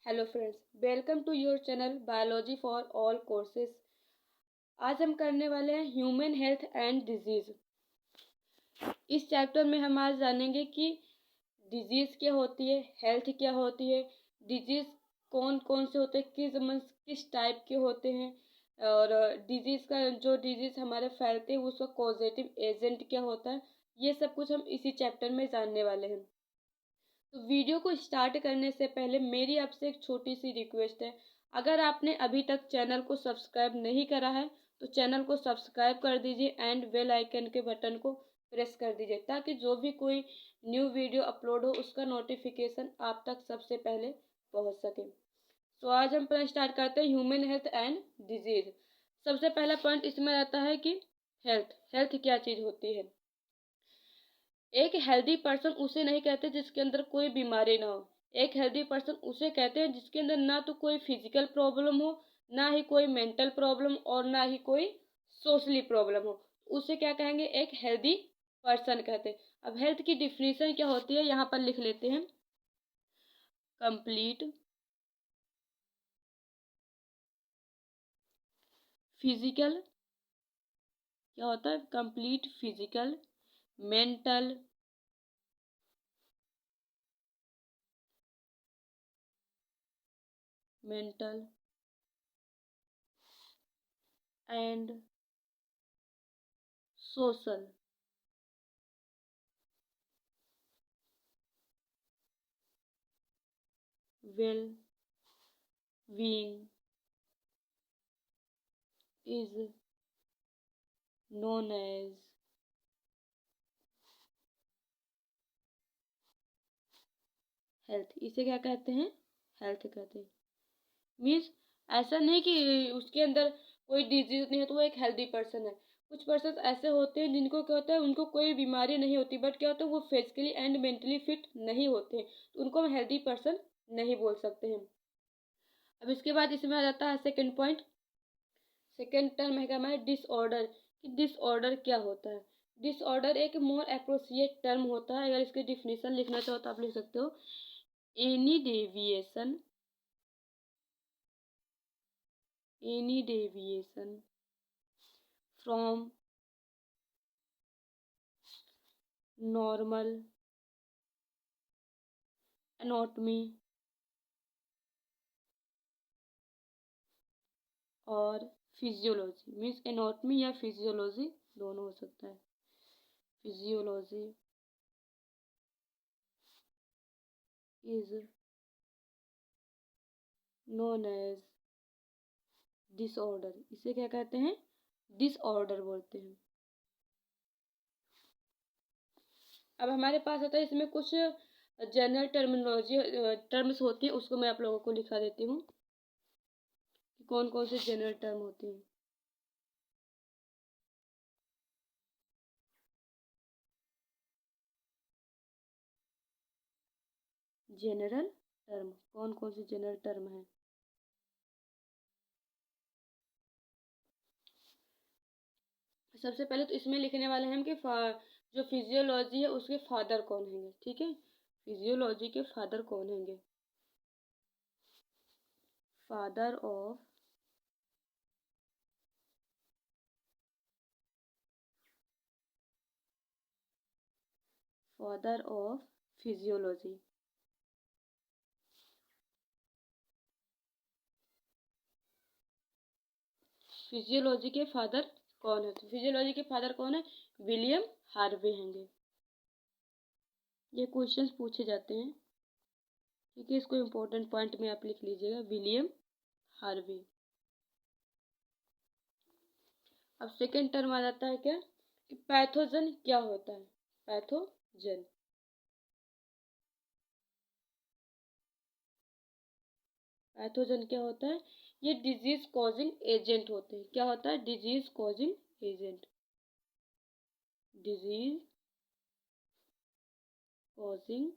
Hello friends, welcome to your channel biology for all courses. आज हम करने वाले हैं ह्यूमन हेल्थ एंड डिजीज। इस चैप्टर में हम आज जानेंगे कि डिजीज क्या होती है, हेल्थ क्या होती है, डिजीज कौन कौन से होते हैं, किस टाइप के होते हैं, और डिजीज का जो डिजीज हमारे फैलते हैं उसका कॉजेटिव एजेंट क्या होता है। ये सब कुछ हम इसी चैप्टर में जानने वाले हैं। तो वीडियो को स्टार्ट करने से पहले मेरी आपसे एक छोटी सी रिक्वेस्ट है। अगर आपने अभी तक चैनल को सब्सक्राइब नहीं करा है तो चैनल को सब्सक्राइब कर दीजिए एंड बेल आइकन के बटन को प्रेस कर दीजिए ताकि जो भी कोई न्यू वीडियो अपलोड हो उसका नोटिफिकेशन आप तक सबसे पहले पहुंच सके। तो आज हम पहले स्टार्ट करते हैं ह्यूमन हेल्थ एंड डिजीज। सबसे पहला पॉइंट इसमें रहता है कि हेल्थ हेल्थ क्या चीज़ होती है। एक हेल्दी पर्सन उसे नहीं कहते जिसके अंदर कोई बीमारी ना हो। एक हेल्दी पर्सन उसे कहते हैं जिसके अंदर ना तो कोई फिजिकल प्रॉब्लम हो, ना ही कोई मेंटल प्रॉब्लम और ना ही कोई सोशली प्रॉब्लम हो। उसे क्या कहेंगे? एक हेल्दी पर्सन कहते हैं। अब हेल्थ की डिफिनीशन क्या होती है यहाँ पर लिख लेते हैं। कंप्लीट फिजिकल, क्या होता है? Complete physical, mental, mental and social well being is known as health. इसे क्या कहते हैं? हेल्थ कहते हैं। मीन्स ऐसा नहीं कि उसके अंदर कोई डिजीज नहीं है तो वो एक हेल्दी पर्सन है। कुछ पर्सन ऐसे होते हैं जिनको क्या होता है, उनको कोई बीमारी नहीं होती बट क्या होता है वो फिजिकली एंड मेंटली फिट नहीं होते हैं, तो उनको हम हेल्दी पर्सन नहीं बोल सकते हैं। अब इसके बाद इसमें आ जाता है सेकेंड पॉइंट। सेकेंड टर्म है हमारा डिसऑर्डर, कि डिसऑर्डर क्या होता है। डिसऑर्डर एक मोर अप्रोप्रिएट टर्म होता है। अगर इसकी डिफिनीशन लिखना चाहो तो आप लिख सकते हो। Any deviation, any deviation from normal anatomy और फिजियोलॉजी, मीन्स एनाटॉमी या फिजियोलॉजी दोनों हो सकता है। Physiology is known as disorder. इसे क्या कहते हैं? डिसऑर्डर बोलते हैं। अब हमारे पास आता है इसमें कुछ जनरल टर्मिनोलॉजी टर्म्स होती है, उसको मैं आप लोगों को लिखा देती हूँ कि कौन कौन से जनरल टर्म होते हैं। जनरल टर्म कौन कौन से जनरल टर्म है? सबसे पहले तो इसमें लिखने वाले हैं कि जो फिजियोलॉजी है उसके फादर कौन होंगे। ठीक है, फिजियोलॉजी के फादर कौन होंगे? Father of physiology. फिजियोलॉजी के फादर कौन है? तो फिजियोलॉजी के फादर कौन है? विलियम हार्वे होंगे। ये क्वेश्चंस पूछे जाते हैं, ठीक है। इसको इम्पोर्टेंट पॉइंट में आप लिख लीजिएगा, विलियम हार्वे। अब सेकेंड टर्म आ जाता है क्या कि पैथोजन क्या होता है। पैथोजन, पैथोजन क्या होता है? ये डिजीज कॉजिंग एजेंट होते हैं। क्या होता है? Disease causing agent, disease causing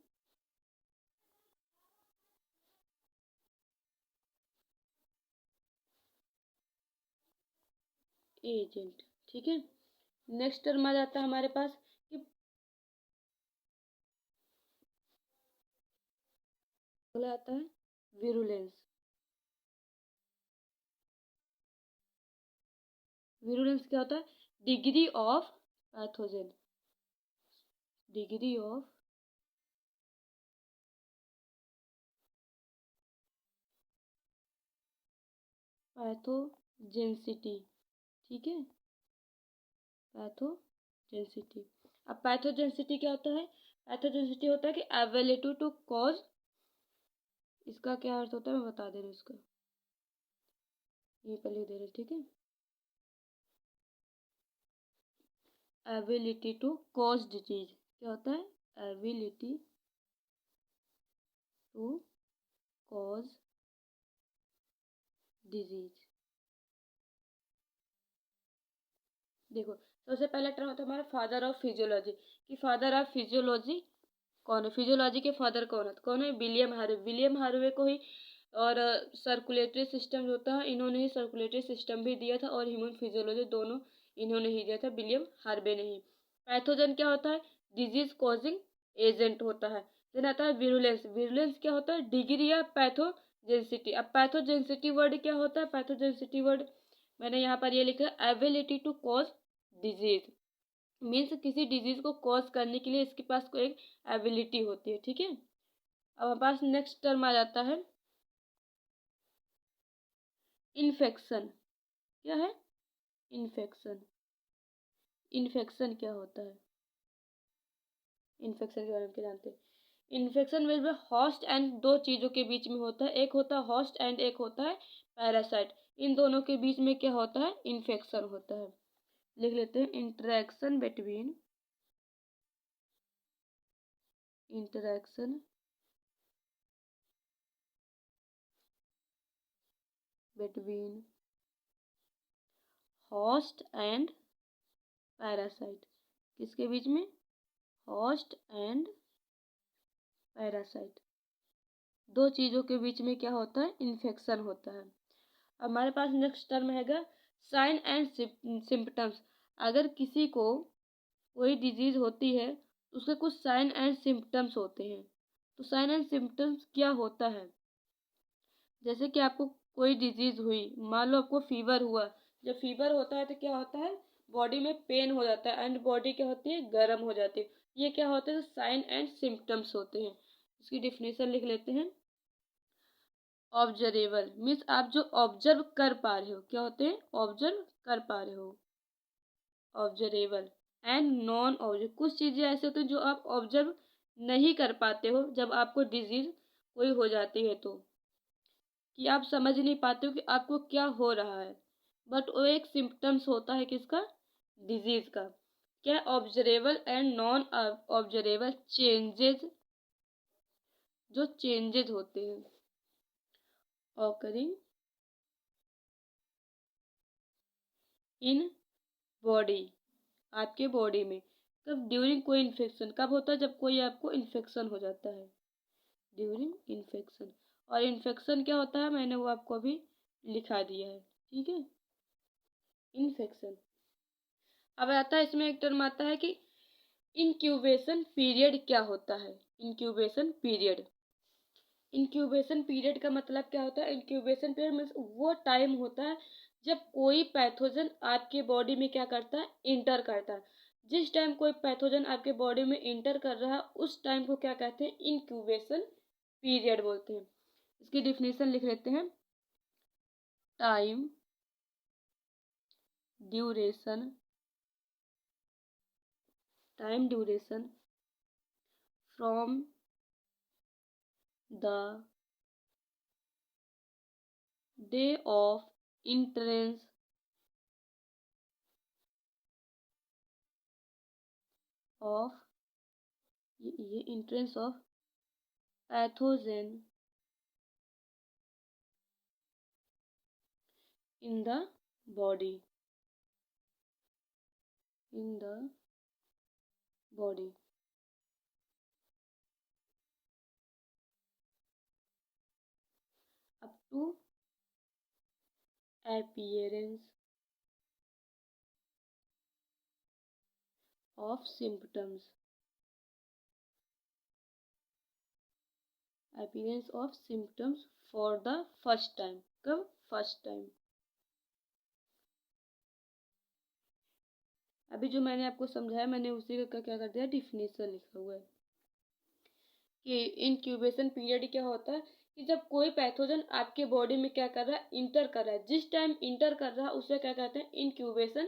agent. ठीक है, नेक्स्ट टर्म आ जाता है हमारे पास कि बोला जाता है विरुलेंस। विरुलेंस क्या होता है? Degree of pathogen, degree of pathogenicity. ठीक है, पैथोजेंसिटी। अब पैथोजेंसिटी क्या होता है? पैथोजेंसिटी होता है कि एबिलिटी टू कॉज, इसका क्या अर्थ होता है मैं बता दे रही हूँ इसका, ये पर लिख दे रही, ठीक है। एबिलिटी टू कॉज डिजीज क्या होता है? Ability to cause disease. देखो, सबसे पहला टर्म होता है हमारा फादर ऑफ फिजियोलॉजी, कि फादर ऑफ फिजियोलॉजी कौन है? फिजियोलॉजी के फादर कौन है? कौन है? William Harvey. विलियम हार्वे को ही, और सर्कुलेटरी सिस्टम जो होता है, इन्होंने ही सर्कुलेटरी सिस्टम भी दिया था और ह्यूमन फिजियोलॉजी दोनों इन्होंने ही दिया था, विलियम हार्वे ने ही। पैथोजन क्या होता है? डिजीज कॉजिंग एजेंट होता है। देन आता है विरुलेंस। विरुलेंस क्या होता है? डिग्री या पैथोजेंसिटी। अब पैथोजेंसिटी वर्ड क्या होता है? पैथोजेंसिटी वर्ड मैंने यहाँ पर ये लिखा है, ability to cause disease, means किसी डिजीज को कॉज करने के लिए इसके पास कोई एक एबिलिटी होती है। ठीक है, अब हमारे पास नेक्स्ट टर्म आ जाता है इन्फेक्शन। क्या है? इन्फेक्शन। इन्फेक्शन क्या होता है? इन्फेक्शन के बारे में क्या जानते हैं? इन्फेक्शन में हॉस्ट एंड दो चीज़ों के बीच में होता है, एक होता है हॉस्ट एंड एक होता है पैरासाइट। इन दोनों के बीच में क्या होता है? इन्फेक्शन होता है। लिख लेते हैं, interaction between, interaction between host and parasite. किसके बीच में? होस्ट एंड पैरासाइट, दो चीज़ों के बीच में क्या होता है? इन्फेक्शन होता है। हमारे पास नेक्स्ट टर्म हैगा साइन एंड सिम्पटम्स। अगर किसी को कोई डिजीज होती है तो उसके कुछ साइन एंड सिम्पटम्स होते हैं। तो साइन एंड सिम्पटम्स क्या होता है? जैसे कि आपको कोई डिजीज हुई, मान लो आपको फीवर हुआ, जब फीवर होता है तो क्या होता है? बॉडी में पेन हो जाता है एंड बॉडी क्या होती है? गर्म हो जाती है। ये क्या होते हैं? साइन एंड सिम्टम्स होते हैं। इसकी डिफिनेशन लिख लेते हैं, ऑब्जर्वेबल मीन्स आप जो ऑब्जर्व कर पा रहे हो, क्या होते हैं? ऑब्जर्व कर पा रहे हो, ऑब्जर्वेबल। एंड नॉन ऑब्जर्व, कुछ चीज़ें ऐसे होती हैं जो आप ऑब्जर्व नहीं कर पाते हो जब आपको डिजीज कोई हो जाती है, तो कि आप समझ नहीं पाते हो कि आपको क्या हो रहा है, बट वो एक सिम्टम्स होता है किसका? डिजीज का। क्या? ऑब्जरेबल एंड नॉन ऑब्जरेबल चेंजेस, जो चेंजेस होते हैं ऑकरिंग इन बॉडी, आपके बॉडी में। कब? ड्यूरिंग कोई इन्फेक्शन। कब होता है? जब कोई आपको इन्फेक्शन हो जाता है, ड्यूरिंग इन्फेक्शन। और इन्फेक्शन क्या होता है मैंने वो आपको अभी लिखा दिया है, ठीक है, इन्फेक्शन। अब आता है इसमें एक टर्म आता है कि इंक्यूबेशन पीरियड क्या होता है? Incubation period. इंक्यूबेशन पीरियड का मतलब क्या होता है? इंक्यूबेशन पीरियड मीन्स वो टाइम होता है जब कोई पैथोजन आपके बॉडी में क्या करता है? इंटर करता है। जिस टाइम कोई पैथोजन आपके बॉडी में इंटर कर रहा है उस टाइम को क्या कहते हैं? इंक्यूबेशन पीरियड बोलते हैं। इसकी डिफिनेशन लिख लेते हैं, time duration, time duration from the day of entrance of ये entrance of pathogen in the body, in the body, up to appearance of symptoms appearance of symptoms for the first time. कब? First time. अभी जो मैंने आपको समझाया मैंने उसी का क्या कर दिया, डिफिनीशन लिखा हुआ है कि इंक्यूबेशन पीरियड क्या होता है कि जब कोई पैथोजन आपके बॉडी में क्या कर रहा है, इंटर कर रहा है। जिस टाइम इंटर कर रहा है उसे क्या कहते हैं, इंक्यूबेशन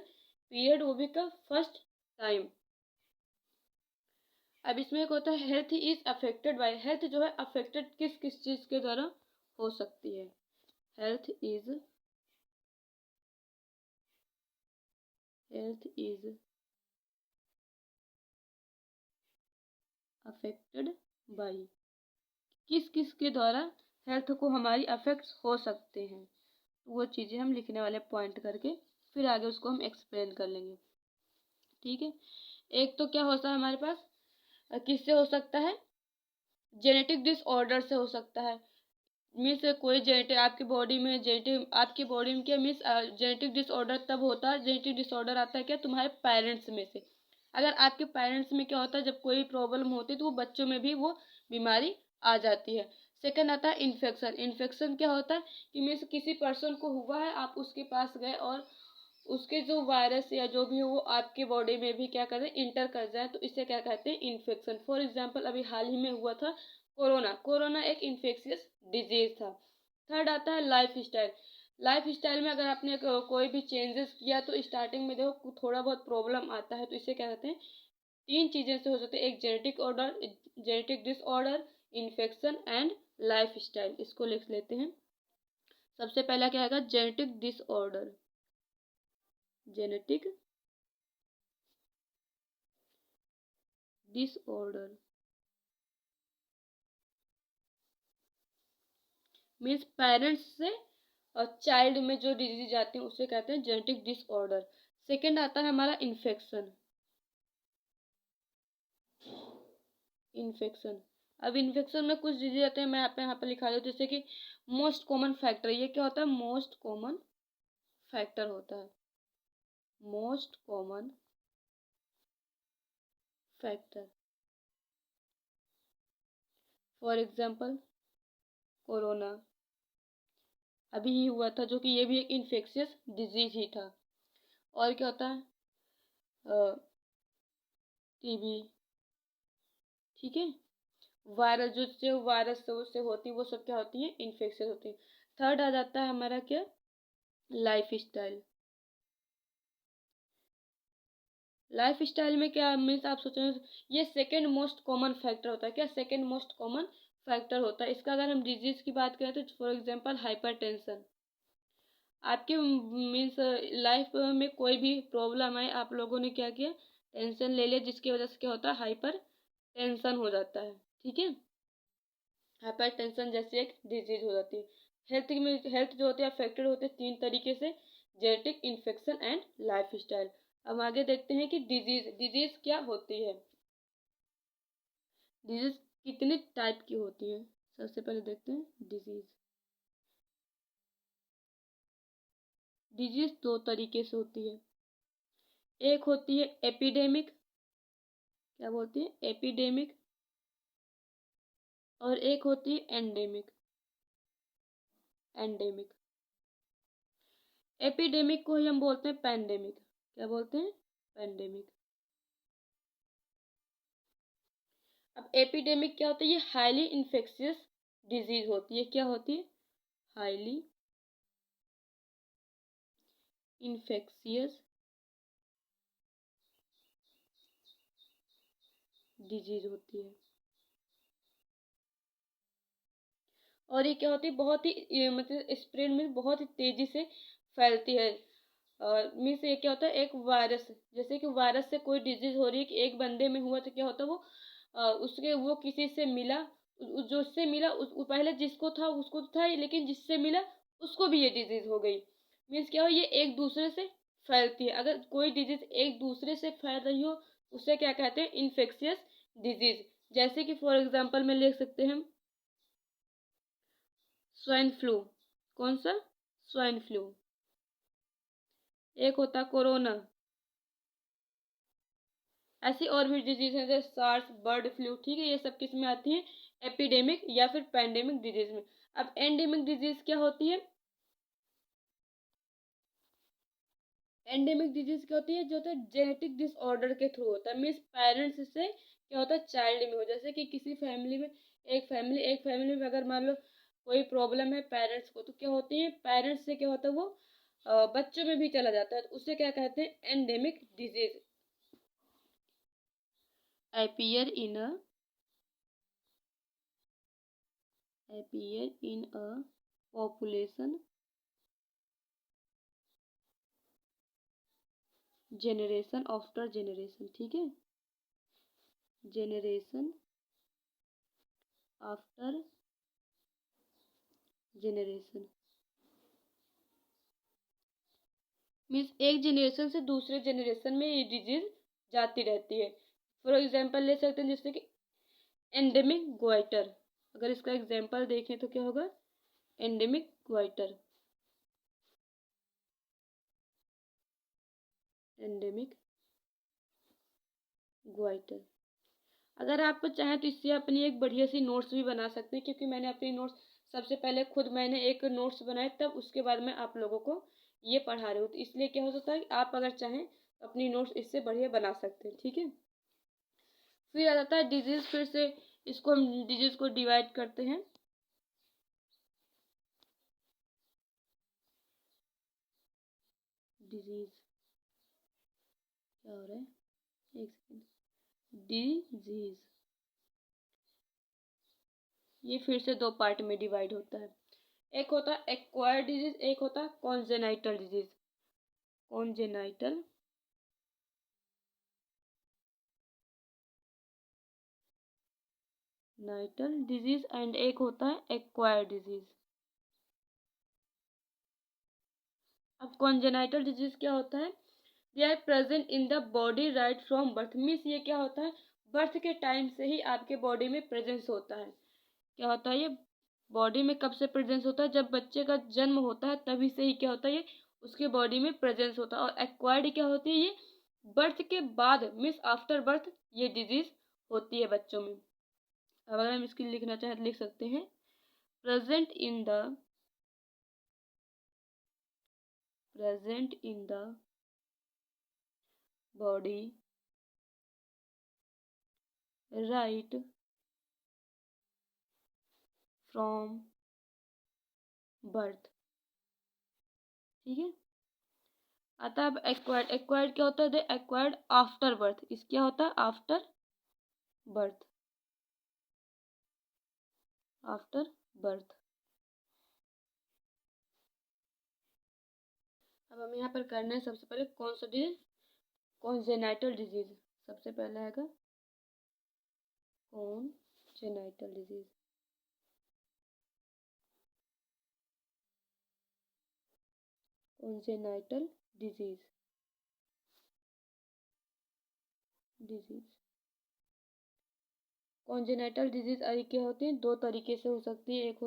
पीरियड, वो भी का फर्स्ट टाइम। अब इसमें एक होता है health is affected by. Health जो है अफेक्टेड किस किस चीज के द्वारा हो सकती है? हेल्थ इज अफेक्टेड बाय, किस किस के द्वारा हेल्थ को हमारी अफेक्ट हो सकते हैं, वो चीज़ें हम लिखने वाले पॉइंट करके फिर आगे उसको हम एक्सप्लेन कर लेंगे। ठीक है। एक तो क्या होता है हमारे पास, किससे हो सकता है, जेनेटिक डिसऑर्डर से हो सकता है। मीन्स कोई जेनेटिक आपकी बॉडी में, जेनेटिक आपकी बॉडी में क्या मीन्स जेनेटिक डिसऑर्डर तब होता है, जेनेटिक डिसऑर्डर आता है क्या, तुम्हारे पेरेंट्स में से। अगर आपके पेरेंट्स में क्या होता है, जब कोई प्रॉब्लम होती है तो वो बच्चों में भी वो बीमारी आ जाती है। सेकंड आता है इन्फेक्शन। इन्फेक्शन क्या होता है कि मीन्स किसी पर्सन को हुआ है, आप उसके पास गए और उसके जो वायरस या जो भी हो वो आपके बॉडी में भी क्या करें, इंटर कर जाए, तो इसे क्या कहते हैं, इन्फेक्शन। फॉर एग्जाम्पल अभी हाल ही में हुआ था कोरोना। कोरोना एक इन्फेक्शियस डिजीज था। थर्ड आता है लाइफ स्टाइल। लाइफ स्टाइल में अगर आपने कोई भी चेंजेस किया तो स्टार्टिंग में देखो थोड़ा बहुत प्रॉब्लम आता है, तो इसे क्या कहते हैं, तीन चीजें से हो सकते हैं, एक genetic order, genetic disorder, infection and life style. इसको लिख लेते हैं। सबसे पहला क्या आएगा, genetic disorder. Genetic disorder means parents से और चाइल्ड में जो डिजीज आती है उसे कहते हैं जेनेटिक डिसऑर्डर। सेकंड आता है हमारा इन्फेक्शन। इन्फेक्शन, अब इन्फेक्शन में कुछ डिजीज आते हैं, मैं यहाँ पे लिखा दूँ, जैसे कि मोस्ट कॉमन फैक्टर। ये क्या होता है, मोस्ट कॉमन फैक्टर होता है। Most common factor, for example corona अभी ही हुआ था, जो कि ये भी एक इन्फेक्शियस डिजीज ही था। और क्या होता है, टीबी। ठीक है। वायरस, जो से वायरस से होती है वो सब क्या होती है, इन्फेक्शन होती है। थर्ड आ जाता है हमारा क्या, लाइफ स्टाइल। लाइफ स्टाइल में क्या मीन्स, आप सोचें ये सेकेंड मोस्ट कॉमन फैक्टर होता है। क्या सेकेंड मोस्ट कॉमन फैक्टर होता है। इसका अगर हम डिजीज की बात करें तो फॉर एग्जांपल हाइपरटेंशन। आपके मीन्स लाइफ में कोई भी प्रॉब्लम आए, आप लोगों ने क्या किया, टेंशन ले लिया, जिसकी वजह से क्या होता है, हाइपर टेंशन हो जाता है। ठीक है। हाइपर टेंशन जैसी एक डिजीज हो जाती है। हेल्थ जो होती है अफेक्टेड होते हैं तीन तरीके से, genetic, infection and life style. अब आगे देखते हैं कि डिजीज, डिजीज क्या होती है, डिजीज कितने टाइप की होती है। सबसे पहले देखते हैं डिजीज। डिजीज दो तरीके से होती है। एक होती है एपिडेमिक, क्या बोलती है, एपिडेमिक। और एक होती है एंडेमिक। एंडेमिक, एपिडेमिक को ही हम बोलते हैं पैंडेमिक। क्या बोलते हैं, पैंडेमिक। अब एपिडेमिक क्या होता है, ये हाईली इन्फेक्शियस डिजीज होती है। क्या होती है, हाईली इन्फेक्शियस डिजीज होती है। और ये क्या होती है, बहुत ही मतलब स्प्रेड में बहुत ही तेजी से फैलती है। मीन्स ये क्या होता है, एक वायरस, जैसे कि वायरस से कोई डिजीज हो रही है कि एक बंदे में हुआ तो क्या होता है, वो उसके वो किसी से मिला, जो उससे मिला पहले जिसको था उसको तो था ही, लेकिन जिससे मिला उसको भी ये डिजीज हो गई। मीन्स क्या हो, ये एक दूसरे से फैलती है। अगर कोई डिजीज एक दूसरे से फैल रही हो उसे क्या कहते हैं, इन्फेक्शियस डिजीज। जैसे कि फॉर एग्जाम्पल में ले सकते हैं स्वाइन फ्लू। कौन सा, स्वाइन फ्लू। एक होता कोरोना। ऐसी और भी डिजीज है जैसे सार्स, बर्ड फ्लू। ठीक है, ये सब किस में आती है, एपिडेमिक या फिर पैंडेमिक डिजीज में। अब एंडेमिक डिजीज क्या होती है? एंडेमिक डिजीज क्या होती है? जो होता है जेनेटिक डिसऑर्डर के थ्रू होता है, मीन्स पेरेंट्स से क्या होता है चाइल्ड में हो। जैसे कि किसी फैमिली में एक फैमिली में अगर मान लो कोई प्रॉब्लम है पेरेंट्स को, तो क्या होती है पेरेंट्स से क्या होता है वो बच्चों में भी चला जाता है, तो उसे क्या कहते हैं endemic disease. appear in a population generation after generation, ठीक है, जनरेशन आफ्टर जनरेशन मीन्स एक जनरेशन से दूसरे जनरेशन में ये डिजीज जाती रहती है। फॉर एग्जांपल ले सकते हैं जैसे कि एंडेमिक ग्वाइटर। अगर इसका एग्जांपल देखें तो क्या होगा? Endemic goitre, endemic goitre. अगर आप चाहें तो इससे अपनी एक बढ़िया सी नोट्स भी बना सकते हैं, क्योंकि मैंने अपनी नोट्स सबसे पहले खुद मैंने एक नोट्स बनाए, तब उसके बाद मैं आप लोगों को ये पढ़ा रही हूँ, तो इसलिए क्या हो सकता है आप अगर चाहें तो अपनी नोट्स इससे बढ़िया बना सकते हैं, ठीक है। फिर आ जाता है डिजीज, फिर से इसको हम डिजीज को डिवाइड करते हैं। डिजीज क्या हो रहा है, एक सेकेंड। डिजीज ये फिर से दो पार्ट में डिवाइड होता है, एक होता है एक्वायर्ड डिजीज, एक होता है कॉन्जेनाइटल डिजीज। कॉन्जेनाइटल नाइटल डिजीज एंड एक होता है एक्वायर्ड डिजीज। अब कॉन्जेनाइटल डिजीज क्या होता है? They are present in the body right from birth, means ये क्या होता है बर्थ के टाइम से ही आपके बॉडी में प्रेजेंस होता है। क्या होता है ये बॉडी में कब से प्रेजेंस होता है? जब बच्चे का जन्म होता है तभी से ही क्या होता है ये उसके बॉडी में प्रेजेंस होता है। और एक्वायर्ड क्या होती है? ये बर्थ के बाद मीन्स आफ्टर बर्थ ये डिजीज होती है बच्चों में। अब अगर हम इसकी लिखना चाहें तो लिख सकते हैं present in the body right from birth, ठीक है। आता है अब एक्वायर्ड। एक्वायर्ड क्या होता है? एक्वायर्ड आफ्टर बर्थ, इस क्या होता है आफ्टर बर्थ, आफ्टर बर्थ। अब हम यहाँ पर करना है सबसे पहले कौन सा डिजीज? Congenital disease. सबसे पहला है congenital disease. Congenital disease disease congenital disease क्या होती है? दो तरीके से हो सकती है। एक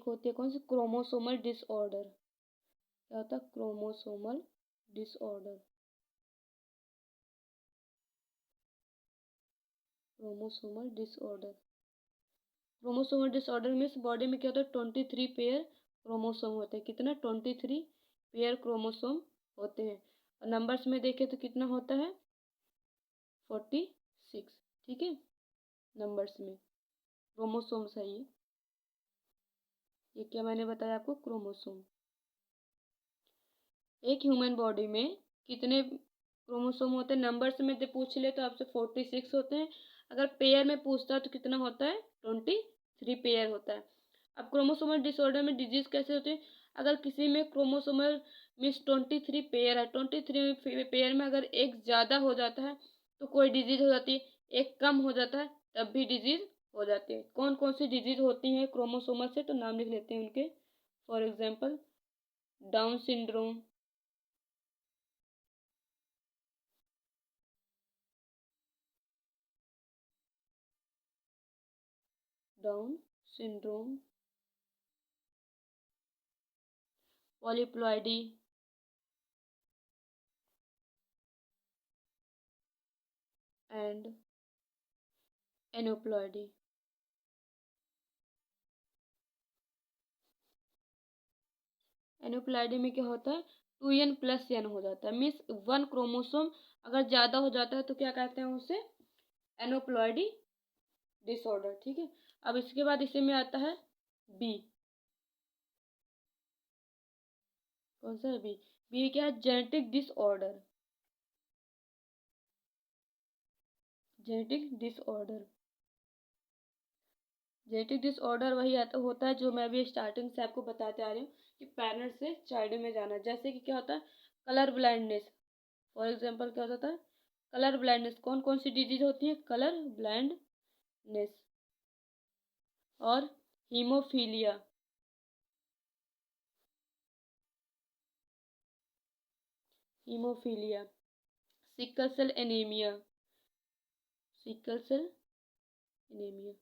होती है कौन सी? Chromosomal disorder. क्या होता है? Chromosomal disorder. Chromosomal disorder chromosomal disorder means body में क्या होता है 23 पेयर क्रोमोसोम होते हैं। कितना? 23 पेयर क्रोमोसोम होते हैं। और नंबर्स में देखें तो कितना होता है? 46, ठीक है। नंबर्स में क्रोमोसोम्स है ये क्या मैंने बताया आपको? क्रोमोसोम। एक ह्यूमन बॉडी में कितने क्रोमोसोम होते हैं? नंबर्स में पूछ ले तो आपसे 46 होते हैं। अगर पेयर में पूछता है तो कितना होता है? 23 पेयर होता है। अब क्रोमोसोमल डिसऑर्डर में डिजीज कैसे होती है? अगर किसी में क्रोमोसोमल मीन्स 23 पेयर है, 23 पेयर में अगर एक ज़्यादा हो जाता है तो कोई डिजीज हो जाती है, एक कम हो जाता है तब भी डिजीज हो जाती है। कौन कौन सी डिजीज होती हैं क्रोमोसोमल से? तो नाम लिख लेते हैं उनके। For example Down syndrome, Down syndrome, polyploidy, and aneuploidy. Aneuploidy में क्या होता है, 2n+n हो जाता है, मीन्स 1 क्रोमोसोम अगर ज़्यादा हो जाता है तो क्या कहते हैं उसे, एनोप्लॉयडी डिसऑर्डर। ठीक है, अब इसके बाद इसी में आता है बी। कौन सा है बी? बी क्या है, genetic disorder. Genetic disorder, genetic disorder वही आता होता है जो मैं अभी स्टार्टिंग से आपको बताते आ रही हूँ कि पेरेंट्स से चाइल्ड में जाना। जैसे कि क्या होता है, कलर ब्लाइंडनेस। फॉर एग्जांपल क्या होता है, कलर ब्लाइंडनेस। कौन कौन सी डिजीज होती है, कलर ब्लाइंडनेस और haemophilia. Haemophilia, sickle cell anaemia, sickle cell anaemia.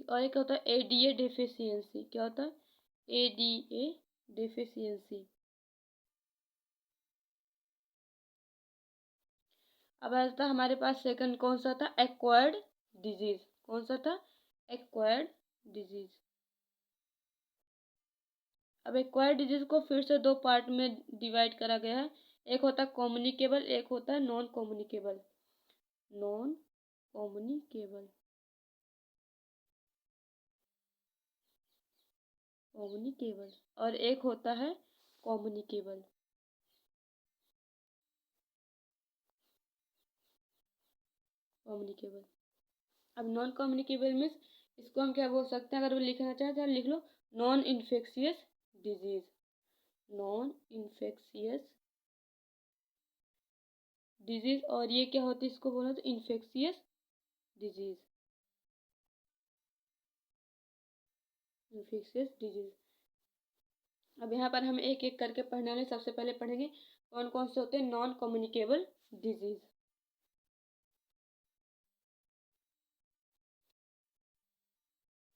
और एक होता है एडीए डिफिशियंसी। क्या होता है, एडीए डिफिशियंसी। अब आता है हमारे पास सेकंड कौन सा था, एक्वायर्ड डिजीज। कौन सा था, एक्वायर्ड डिजीज। अब एक्वायर्ड डिजीज को फिर से दो पार्ट में डिवाइड करा गया है, एक होता है कम्युनिकेबल, एक होता है non communicable. Non communicable, communicable, और एक होता है कम्युनिकेबल। कम्युनिकेबल। अब नॉन कम्युनिकेबल मीन्स इसको हम क्या बोल सकते हैं, अगर वो लिखना चाहें तो लिख लो, non infectious disease. Non infectious disease, और ये क्या होती है, इसको बोलो तो इन्फेक्शियस डिजीज। Infectious disease. अब यहाँ पर हम एक एक करके पढ़ने वाले। सबसे पहले पढ़ेंगे कौन कौन से होते हैं नॉन कम्युनिकेबल डिजीज।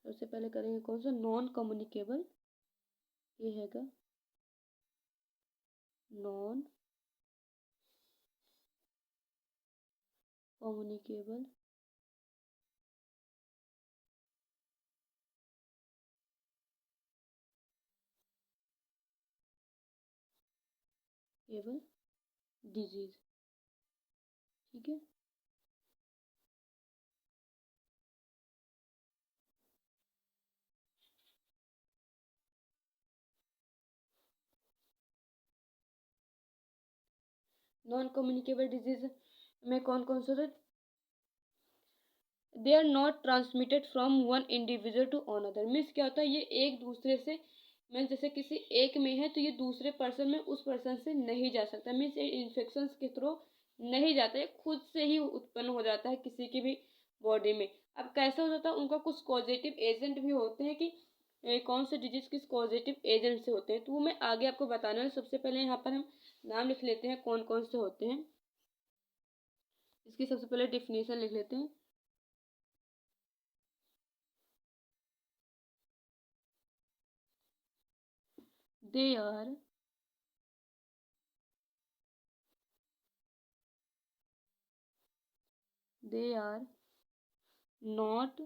सबसे पहले करेंगे कौन सा, नॉन कम्युनिकेबल। ये हैगा नॉन कम्युनिकेबल केबल डिजीज। ठीक है, नॉन कम्युनिकेबल डिजीज में कौन कौन से होते, they are not transmitted from one individual to another. Means क्या होता है, ये एक दूसरे से, मीन्स जैसे किसी एक में है तो ये दूसरे पर्सन में उस पर्सन से नहीं जा सकता। मीन्स ये इन्फेक्शन के थ्रू नहीं जाता है, खुद से ही उत्पन्न हो जाता है किसी की भी बॉडी में। अब कैसे हो जाता है, उनका कुछ पॉजिटिव एजेंट भी होते हैं कि कौन से डिजीज किस पॉजिटिव एजेंट से होते हैं, तो वो मैं आगे आपको बताने वाली। सबसे पहले यहाँ पर हम नाम लिख लेते हैं कौन कौन से होते हैं। इसकी सबसे पहले डिफिनेशन लिख लेते हैं। They are they are not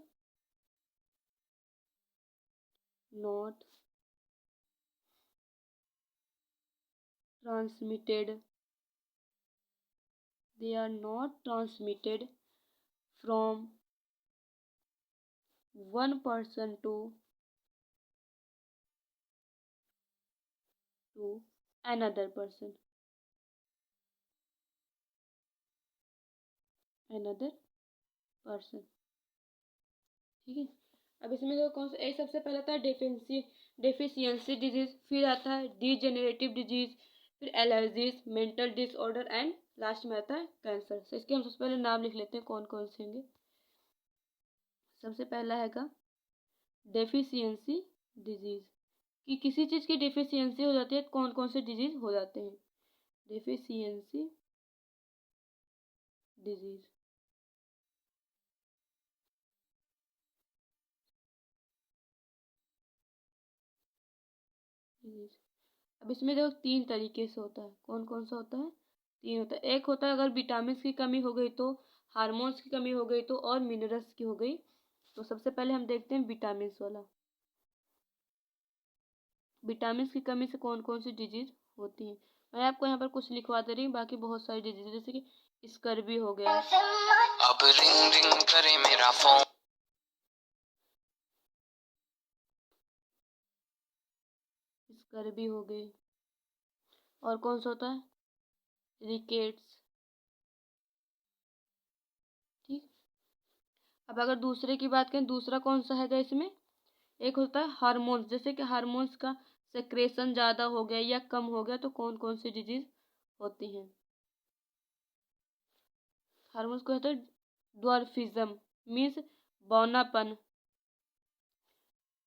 transmitted, they are not transmitted from one person to another person, another person। ठीक है, अब इसमें जो कौन सा एक सबसे पहले आता है डेफिशिएंसी डिजीज, फिर आता है डीजेनरेटिव डिजीज, फिर allergies, mental disorder and last में आता है कैंसर। तो इसके हम सबसे पहले नाम लिख लेते हैं कौन कौन से होंगे। सबसे पहला हैगा डेफिशिएंसी डिजीज, कि किसी चीज़ की डिफिशियंसी हो जाती है, कौन कौन से डिजीज हो जाते हैं, डिफिशियंसी डिजीज। अब इसमें देखो 3 तरीके से होता है। कौन कौन सा होता है? 3 होता है। एक होता है अगर विटामिन की कमी हो गई तो, हार्मोन्स की कमी हो गई तो, और मिनरल्स की हो गई तो। सबसे पहले हम देखते हैं विटामिन वाला। विटामिन की कमी से कौन कौन सी डिजीज होती है। मैं आपको यहाँ पर कुछ लिखवा दे रही हूँ, बाकी बहुत सारी डिजीज जैसे कि स्कर्वी हो गया, अब रिंग रिंग करे मेरा फोन, स्कर्वी हो गई, और कौन सा होता है? रिकेट्स। ठीक। अब अगर दूसरे की बात करें, दूसरा कौन सा है इसमें? एक होता है हार्मोन्स, जैसे कि हार्मोन्स का सेक्रेशन ज़्यादा हो गया या कम हो गया तो कौन कौन सी डिजीज होती हैं। हार्मोन्स को होता है ड्वार्फिज्म, मीन्स बौनापन।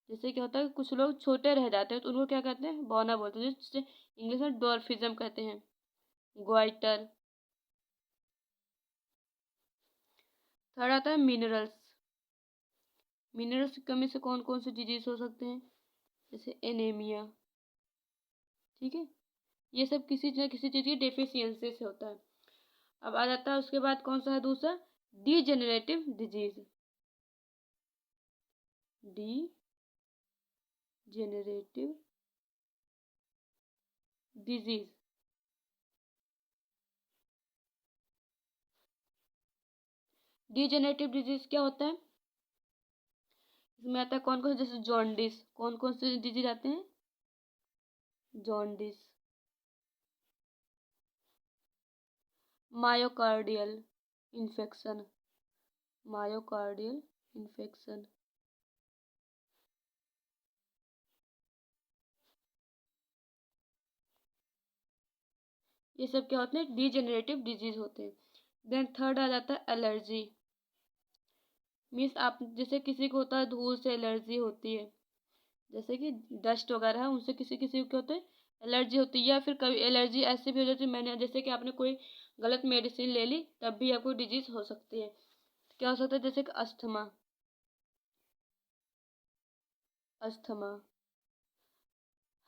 जैसे क्या होता है कुछ लोग छोटे रह जाते हैं तो उनको क्या कहते हैं? बौना बोलते हैं, जिसे इंग्लिश में ड्वार्फिज्म कहते हैं। ग्वाइटर। थर्ड आता है मिनरल्स। मिनरल्स की कमी से कौन कौन से डिजीज हो सकते हैं? जैसे एनीमिया। ठीक है, ये सब किसी न किसी चीज़ की डेफिशिएंसी से होता है। अब आ जाता है उसके बाद कौन सा है दूसरा? Degenerative disease. Degenerative disease. Degenerative disease क्या होता है? इसमें आता है कौन कौन से, जैसे जॉन्डिस। कौन कौन से डिजीज आते हैं? Jaundice. Myocardial infection. Myocardial infection. ये सब क्या होते हैं? डीजेनरेटिव डिजीज होते हैं। देन थर्ड आ जाता है एलर्जी। मीन्स आप जैसे किसी को होता है धूल से एलर्जी होती है, जैसे कि डस्ट वगैरह है उनसे किसी किसी को क्या होता है? एलर्जी होती है। या फिर कभी एलर्जी ऐसी भी हो जाती है, मैंने जैसे कि आपने कोई गलत मेडिसिन ले ली तब भी आपको डिजीज हो सकती है। क्या हो सकता है? जैसे कि अस्थमा। अस्थमा,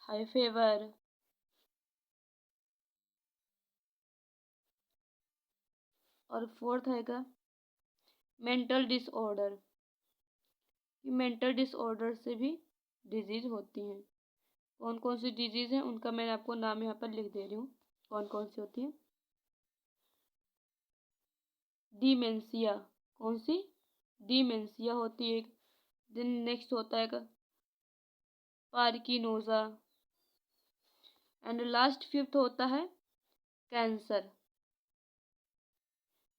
हाई फीवर, और फोर्थ हैगा मेंटल डिसऑर्डर। मेंटल डिसऑर्डर से भी डिजीज होती हैं। कौन कौन सी डिजीज हैं उनका मैंने आपको नाम यहाँ पर लिख दे रही हूँ, कौन कौन सी होती हैं। डिमेंशिया। कौन सी? डिमेंशिया होती है। देन नेक्स्ट होता है पार्किनोजा, एंड लास्ट फिफ्थ होता है कैंसर।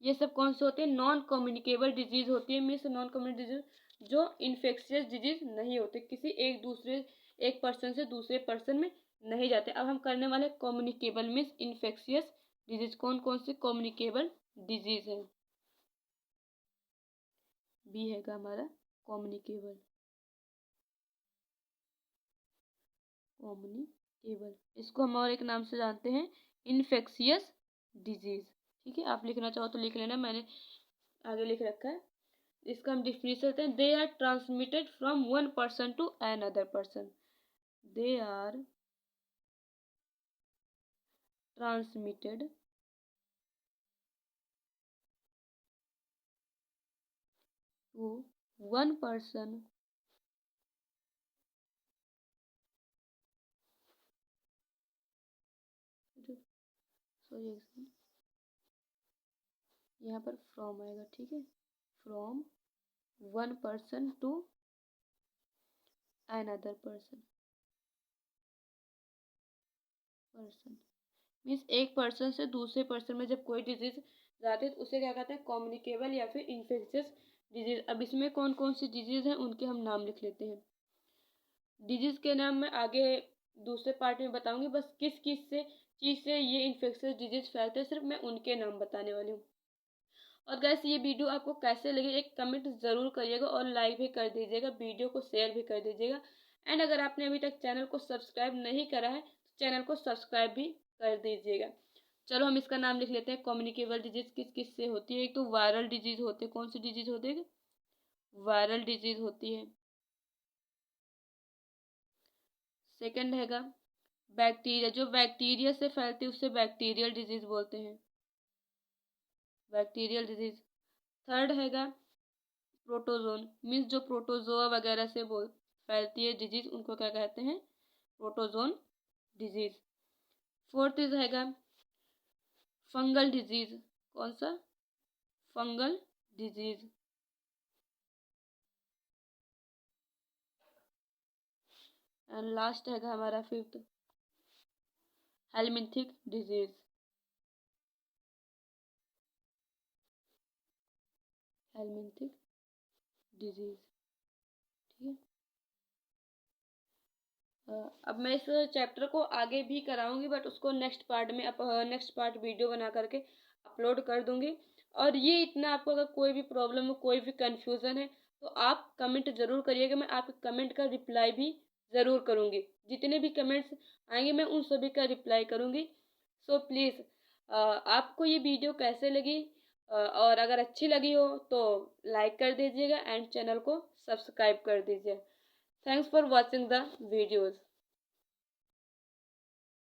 ये सब कौन से होते हैं? नॉन कम्युनिकेबल डिजीज होती है। मीन्स नॉन कम्युनिकेबल डिजीज जो इन्फेक्शियस डिजीज नहीं होते, किसी एक पर्सन से दूसरे पर्सन में नहीं जाते। अब हम करने वाले कम्युनिकेबल मीन्स इन्फेक्शियस डिजीज। कौन कौन से कम्युनिकेबल डिजीज है? बी हैगा हमारा कम्युनिकेबल। कम्युनिकेबल, इसको हम और एक नाम से जानते हैं, इन्फेक्शियस डिजीज। ठीक है, आप लिखना चाहो तो लिख लेना, मैंने आगे लिख रखा है। इसका हम डिफिनेशन देते हैं, they are transmitted from one person to another person. They are transmitted to one person sorry, यहाँ पर फ्रॉम आएगा। ठीक है, from one person to another person means एक पर्सन से दूसरे पर्सन में जब कोई डिजीज जाती है तो उसे क्या कहते हैं? कम्युनिकेबल या फिर इन्फेक्शियस डिजीज। अब इसमें कौन कौन सी डिजीज हैं उनके हम नाम लिख लेते हैं। डिजीज के नाम मैं आगे दूसरे पार्ट में बताऊंगी, बस किस किस से चीज़ से ये इन्फेक्शियस डिजीज फैलते हैं सिर्फ मैं उनके नाम बताने वाली हूँ। और गैस ये वीडियो आपको कैसे लगी एक कमेंट ज़रूर करिएगा, और लाइक भी कर दीजिएगा, वीडियो को शेयर भी कर दीजिएगा। एंड अगर आपने अभी तक चैनल को सब्सक्राइब नहीं करा है तो चैनल को सब्सक्राइब भी कर दीजिएगा। चलो हम इसका नाम लिख लेते हैं, कम्युनिकेबल डिजीज किस किस से होती है। एक तो वायरल डिजीज होते हैं। कौन सी डिजीज होती है? वायरल डिजीज होती है। सेकंड हैगा बैक्टीरिया, जो बैक्टीरिया से फैलती है उससे बैक्टीरियल डिजीज बोलते हैं, बैक्टीरियल डिजीज। थर्ड हैगा प्रोटोजोन, मीन्स जो प्रोटोजोआ वगैरह से फैलती है डिजीज, उनको क्या कहते हैं, प्रोटोजोन डिजीज। फोर्थ इज हैगा फंगल डिजीज, कौन सा, फंगल डिजीज। एंड लास्ट हैगा हमारा fifth helminthic disease, helminthic disease. ठीक है, अब मैं इस चैप्टर को आगे भी कराऊंगी, बट उसको नेक्स्ट पार्ट में नेक्स्ट पार्ट वीडियो बना करके अपलोड कर दूंगी। और ये इतना, आपको अगर कोई भी प्रॉब्लम हो, कोई भी कंफ्यूजन है, तो आप कमेंट ज़रूर करिएगा, मैं आपके कमेंट का रिप्लाई भी ज़रूर करूँगी। जितने भी कमेंट्स आएंगे मैं उन सभी का रिप्लाई करूँगी। सो प्लीज़ आपको ये वीडियो कैसे लगी, और अगर अच्छी लगी हो तो लाइक कर दीजिएगा एंड चैनल को सब्सक्राइब कर दीजिए। Thanks for watching the videos.